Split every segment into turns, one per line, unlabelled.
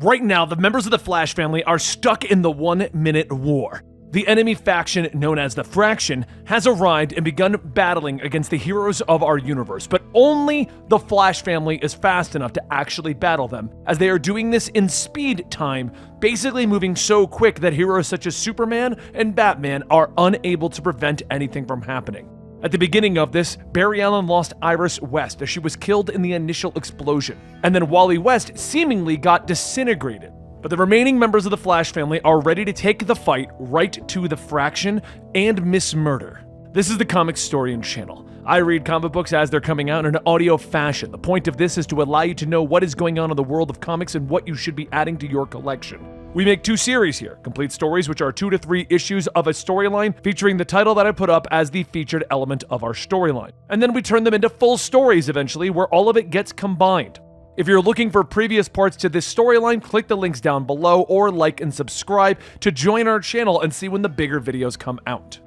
Right now, the members of the Flash family are stuck in the 1-minute war. The enemy faction, known as the Fraction, has arrived and begun battling against the heroes of our universe, but only the Flash family is fast enough to actually battle them, as they are doing this in speed time, basically moving so quick that heroes such as Superman and Batman are unable to prevent anything from happening. At the beginning of this, Barry Allen lost Iris West as she was killed in the initial explosion, and then Wally West seemingly got disintegrated. But the remaining members of the Flash family are ready to take the fight right to the Fraction and Miss Murder. This is the Comicstorian channel. I read comic books as they're coming out in an audio fashion. The point of this is to allow you to know what is going on in the world of comics and what you should be adding to your collection. We make 2 series here, complete stories, which are 2 to 3 issues of a storyline featuring the title that I put up as the featured element of our storyline. And then we turn them into full stories eventually, where all of it gets combined. If you're looking for previous parts to this storyline, click the links down below or like and subscribe to join our channel and see when the bigger videos come out.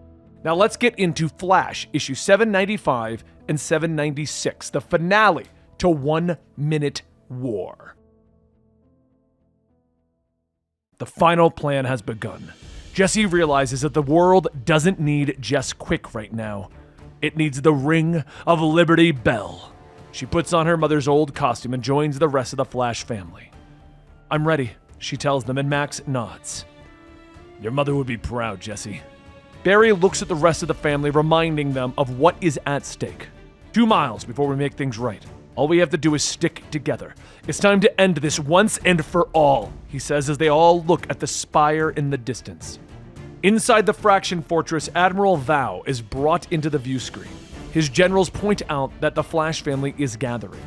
Now let's get into Flash, issue 795 and 796, the finale to 1 Minute War. The final plan has begun. Jesse realizes that the world doesn't need Jess Quick right now. It needs the Ring of Liberty Bell. She puts on her mother's old costume and joins the rest of the Flash family. "I'm ready," she tells them, and Max nods. "Your mother would be proud, Jesse." Barry looks at the rest of the family, reminding them of what is at stake. 2 miles before we make things right. All we have to do is stick together. It's time to end this once and for all, he says as they all look at the spire in the distance. Inside the Fraction Fortress, Admiral Val is brought into the view screen. His generals point out that the Flash family is gathering.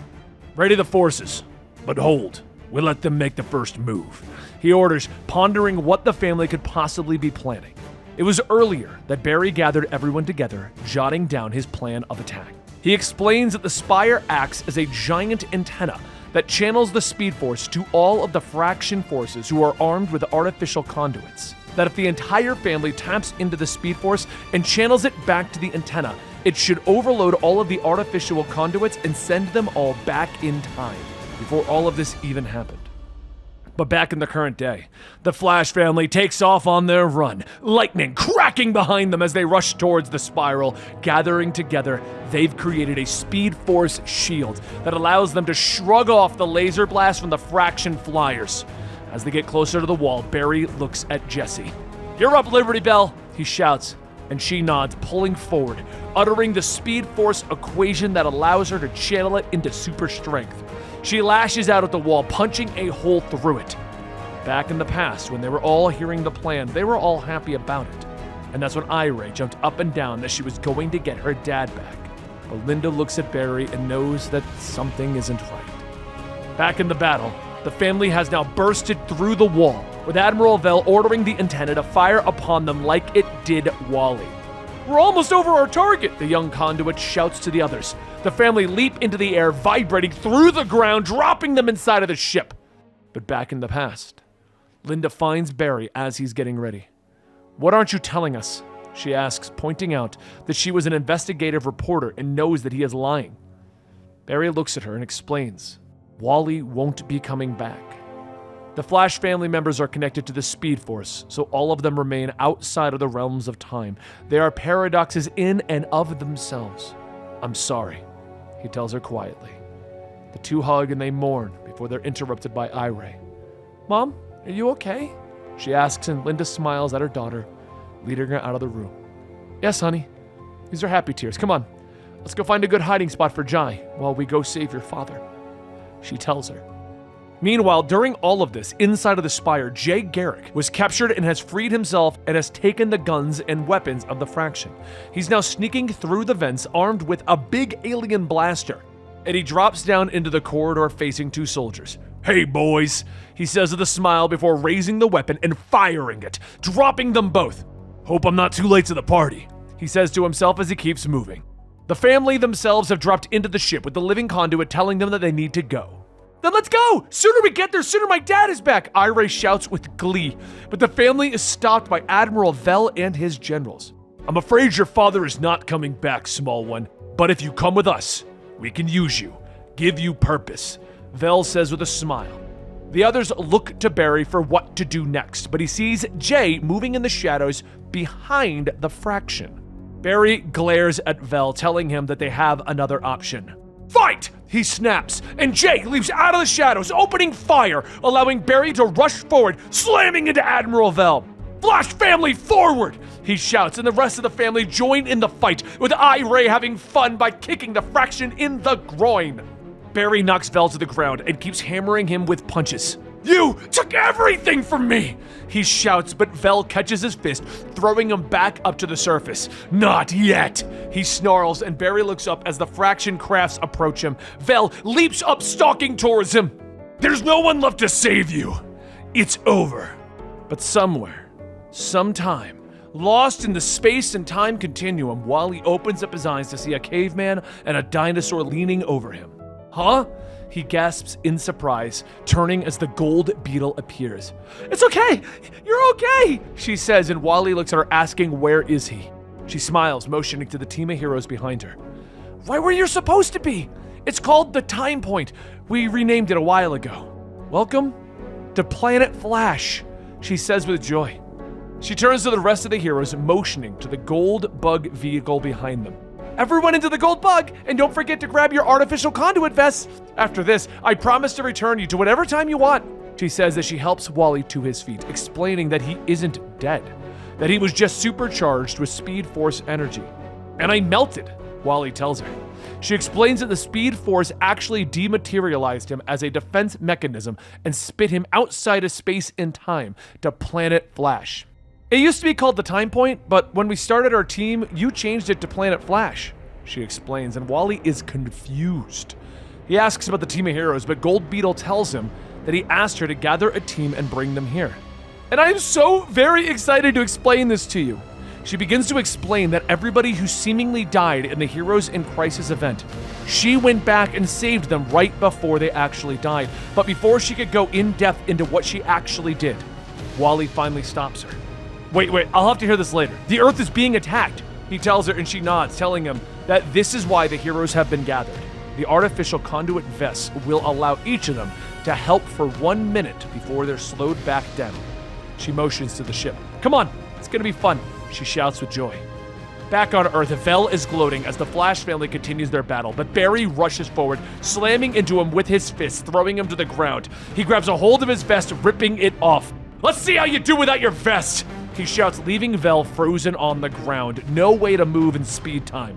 "Ready the forces, but hold. We'll let them make the first move," he orders, pondering what the family could possibly be planning. It was earlier that Barry gathered everyone together, jotting down his plan of attack. He explains that the spire acts as a giant antenna that channels the Speed Force to all of the Fraction forces who are armed with artificial conduits. That if the entire family taps into the Speed Force and channels it back to the antenna, it should overload all of the artificial conduits and send them all back in time, before all of this even happened. But back in the current day, the Flash family takes off on their run, lightning cracking behind them as they rush towards the spiral. Gathering together, they've created a Speed Force shield that allows them to shrug off the laser blast from the Fraction flyers. As they get closer to the wall, Barry looks at Jesse. "You're up, Liberty Bell," he shouts, and she nods, pulling forward, uttering the Speed Force equation that allows her to channel it into super strength. She lashes out at the wall, punching a hole through it. Back in the past, when they were all hearing the plan, they were all happy about it. And that's when Iris jumped up and down that she was going to get her dad back. But Linda looks at Barry and knows that something isn't right. Back in the battle, the family has now bursted through the wall, with Admiral Vel ordering the antenna to fire upon them like it did Wally. "We're almost over our target," the young conduit shouts to the others. The family leap into the air, vibrating through the ground, dropping them inside of the ship. But back in the past, Linda finds Barry as he's getting ready. "What aren't you telling us?" she asks, pointing out that she was an investigative reporter and knows that he is lying. Barry looks at her and explains, "Wally won't be coming back." The Flash family members are connected to the Speed Force, so all of them remain outside of the realms of time. They are paradoxes in and of themselves. "I'm sorry," he tells her quietly. The two hug and they mourn before they're interrupted by Iris. "Mom, are you okay?" she asks, and Linda smiles at her daughter, leading her out of the room. "Yes, honey. These are happy tears. Come on, let's go find a good hiding spot for Jai while we go save your father," she tells her. Meanwhile, during all of this, inside of the spire, Jay Garrick was captured and has freed himself and has taken the guns and weapons of the Fraction. He's now sneaking through the vents armed with a big alien blaster, and he drops down into the corridor facing 2 soldiers. "Hey, boys," he says with a smile before raising the weapon and firing it, dropping them both. "Hope I'm not too late to the party," he says to himself as he keeps moving. The family themselves have dropped into the ship with the living conduit telling them that they need to go. "Then let's go! Sooner we get there, sooner my dad is back!" Iris shouts with glee, but the family is stopped by Admiral Vel and his generals. "I'm afraid your father is not coming back, small one, but if you come with us, we can use you, give you purpose," Vel says with a smile. The others look to Barry for what to do next, but he sees Jay moving in the shadows behind the fraction. Barry glares at Vel, telling him that they have another option. Fight! He snaps, and Jay leaps out of the shadows, opening fire, allowing Barry to rush forward, slamming into Admiral Vel. Flash family forward! He shouts, and the rest of the family join in the fight, with Iray having fun by kicking the fraction in the groin. Barry knocks Vel to the ground and keeps hammering him with punches. You took everything from me! He shouts, but Vel catches his fist, throwing him back up to the surface. Not yet! He snarls, and Barry looks up as the fraction crafts approach him. Vel leaps up, stalking towards him. There's no one left to save you. It's over. But somewhere, sometime, lost in the space and time continuum, Wally opens up his eyes to see a caveman and a dinosaur leaning over him. Huh? He gasps in surprise, turning as the gold beetle appears. It's okay! You're okay! She says, and Wally looks at her asking where is he. She smiles, motioning to the team of heroes behind her. Right where you're supposed to be! It's called the Time Point. We renamed it a while ago. Welcome to Planet Flash, she says with joy. She turns to the rest of the heroes, motioning to the gold bug vehicle behind them. Everyone into the gold bug, and don't forget to grab your artificial conduit vests. After this, I promise to return you to whatever time you want, she says as she helps Wally to his feet, explaining that he isn't dead, that he was just supercharged with Speed Force energy. And I melted, Wally tells her. She explains that the Speed Force actually dematerialized him as a defense mechanism and spit him outside of space and time to Planet Flash. It used to be called the Time Point, but when we started our team, you changed it to Planet Flash, she explains, and Wally is confused. He asks about the team of heroes, but Gold Beetle tells him that he asked her to gather a team and bring them here. And I am so very excited to explain this to you. She begins to explain that everybody who seemingly died in the Heroes in Crisis event, she went back and saved them right before they actually died. But before she could go in depth into what she actually did, Wally finally stops her. Wait, I'll have to hear this later. The Earth is being attacked, he tells her, and she nods, telling him that this is why the heroes have been gathered. The artificial conduit vests will allow each of them to help for 1 minute before they're slowed back down. She motions to the ship. Come on, it's gonna be fun, she shouts with joy. Back on Earth, Vel is gloating as the Flash family continues their battle, but Barry rushes forward, slamming into him with his fist, throwing him to the ground. He grabs a hold of his vest, ripping it off. Let's see how you do without your vest, he shouts, leaving Vel frozen on the ground. No way to move in speed time.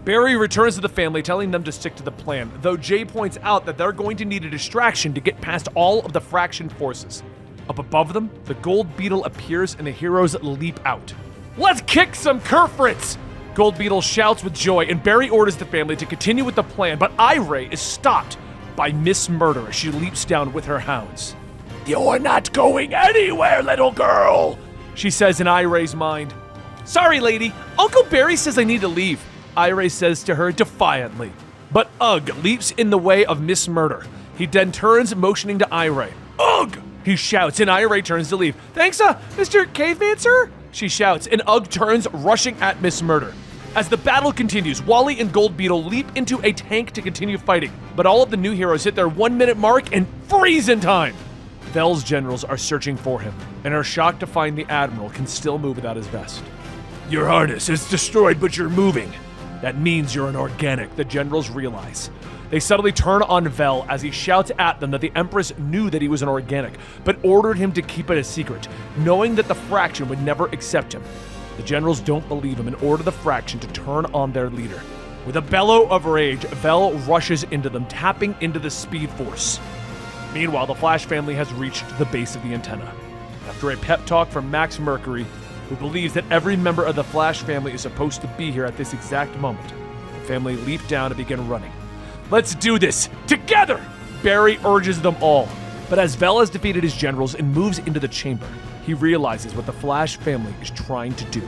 Barry returns to the family, telling them to stick to the plan, though Jay points out that they're going to need a distraction to get past all of the fraction forces. Up above them, the gold beetle appears and the heroes leap out. Let's kick some Kerfrits! Gold Beetle shouts with joy, and Barry orders the family to continue with the plan, but Iray is stopped by Miss Murder as she leaps down with her hounds. You're not going anywhere, little girl, she says in Iray's mind. Sorry, lady. Uncle Barry says I need to leave, Iray says to her defiantly. But Ugg leaps in the way of Miss Murder. He then turns, motioning to Iray. Ugg! He shouts, and Iray turns to leave. Thanks, Mr. Caveman, sir? She shouts, and Ugg turns, rushing at Miss Murder. As the battle continues, Wally and Gold Beetle leap into a tank to continue fighting, but all of the new heroes hit their 1 minute mark and freeze in time. Vel's generals are searching for him, and are shocked to find the Admiral can still move without his vest. Your harness is destroyed, but you're moving. That means you're an organic, the generals realize. They suddenly turn on Vel as he shouts at them that the Empress knew that he was an organic, but ordered him to keep it a secret, knowing that the Fraction would never accept him. The generals don't believe him and order the Fraction to turn on their leader. With a bellow of rage, Vel rushes into them, tapping into the Speed Force. Meanwhile, the Flash family has reached the base of the antenna. After a pep talk from Max Mercury, who believes that every member of the Flash family is supposed to be here at this exact moment, the family leap down and begin running. Let's do this! Together! Barry urges them all. But as Vel has defeated his generals and moves into the chamber, he realizes what the Flash family is trying to do.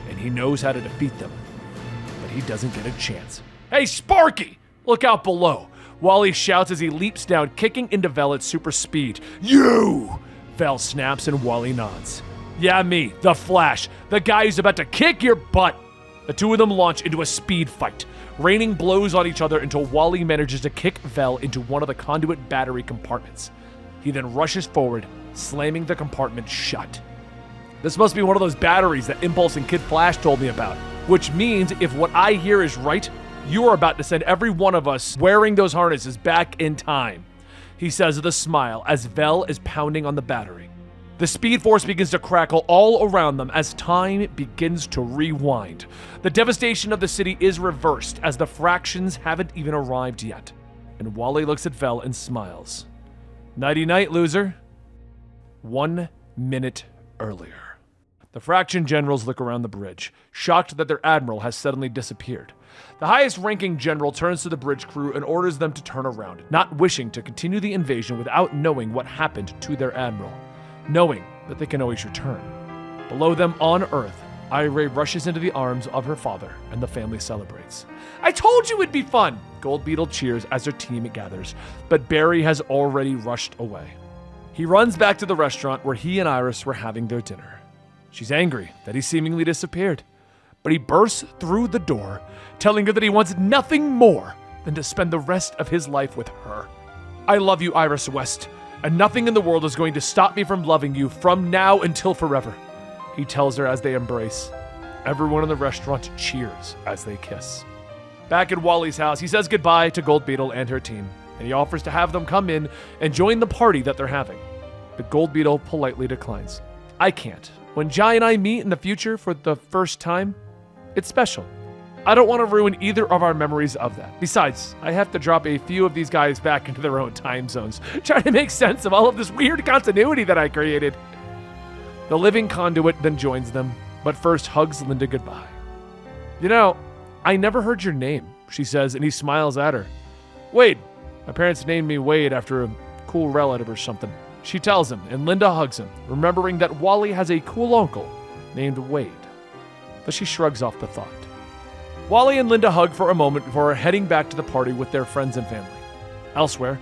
And he knows how to defeat them. But he doesn't get a chance. Hey, Sparky! Look out below! Wally shouts as he leaps down, kicking into Vel at super speed. You! Vel snaps and Wally nods. Yeah, me, the Flash, the guy who's about to kick your butt. The two of them launch into a speed fight, raining blows on each other until Wally manages to kick Vel into one of the conduit battery compartments. He then rushes forward, slamming the compartment shut. This must be one of those batteries that Impulse and Kid Flash told me about, which means if what I hear is right, you are about to send every one of us wearing those harnesses back in time, he says with a smile as Vel is pounding on the battery. The Speed Force begins to crackle all around them as time begins to rewind. The devastation of the city is reversed as the fractions haven't even arrived yet. And Wally looks at Vel and smiles. Nighty-night, loser. 1 minute earlier. The fraction generals look around the bridge, shocked that their admiral has suddenly disappeared. The highest-ranking general turns to the bridge crew and orders them to turn around, not wishing to continue the invasion without knowing what happened to their admiral, knowing that they can always return. Below them on Earth, Iray rushes into the arms of her father, and the family celebrates. I told you it'd be fun! Gold Beetle cheers as their team gathers, but Barry has already rushed away. He runs back to the restaurant where he and Iris were having their dinner. She's angry that he seemingly disappeared, but he bursts through the door, telling her that he wants nothing more than to spend the rest of his life with her. I love you, Iris West, and nothing in the world is going to stop me from loving you from now until forever, he tells her as they embrace. Everyone in the restaurant cheers as they kiss. Back at Wally's house, he says goodbye to Gold Beetle and her team, and he offers to have them come in and join the party that they're having. But Gold Beetle politely declines. I can't. When Jai and I meet in the future for the first time, it's special. I don't want to ruin either of our memories of that. Besides, I have to drop a few of these guys back into their own time zones, trying to make sense of all of this weird continuity that I created. The living conduit then joins them, but first hugs Linda goodbye. You know, I never heard your name, she says, and he smiles at her. Wade. My parents named me Wade after a cool relative or something. She tells him, and Linda hugs him, remembering that Wally has a cool uncle named Wade. But she shrugs off the thought. Wally and Linda hug for a moment before heading back to the party with their friends and family. Elsewhere,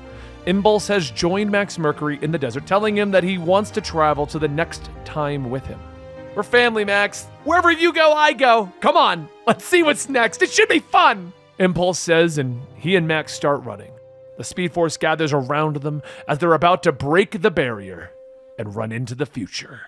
Impulse has joined Max Mercury in the desert, telling him that he wants to travel to the next time with him. We're family, Max. Wherever you go, I go. Come on, let's see what's next. It should be fun, Impulse says, and he and Max start running. The Speed Force gathers around them as they're about to break the barrier and run into the future.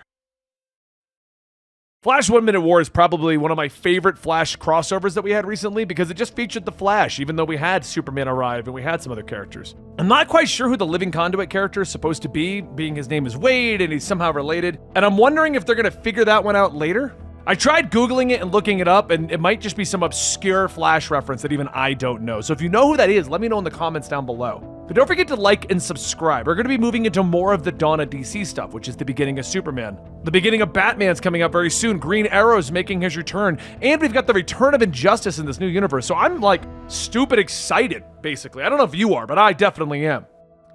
Flash 1 Minute War is probably one of my favorite Flash crossovers that we had recently because it just featured the Flash, even though we had Superman arrive and we had some other characters. I'm not quite sure who the Living Conduit character is supposed to be, being his name is Wade and he's somehow related, and I'm wondering if they're going to figure that one out later. I tried Googling it and looking it up, and it might just be some obscure Flash reference that even I don't know. So if you know who that is, let me know in the comments down below. But don't forget to like and subscribe. We're going to be moving into more of the Dawn of DC stuff, which is the beginning of Superman. The beginning of Batman's coming up very soon. Green Arrow's making his return. And we've got the return of Injustice in this new universe. So I'm like stupid excited, basically. I don't know if you are, but I definitely am.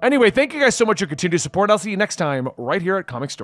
Anyway, thank you guys so much for your continued support. I'll see you next time right here at Comic Story.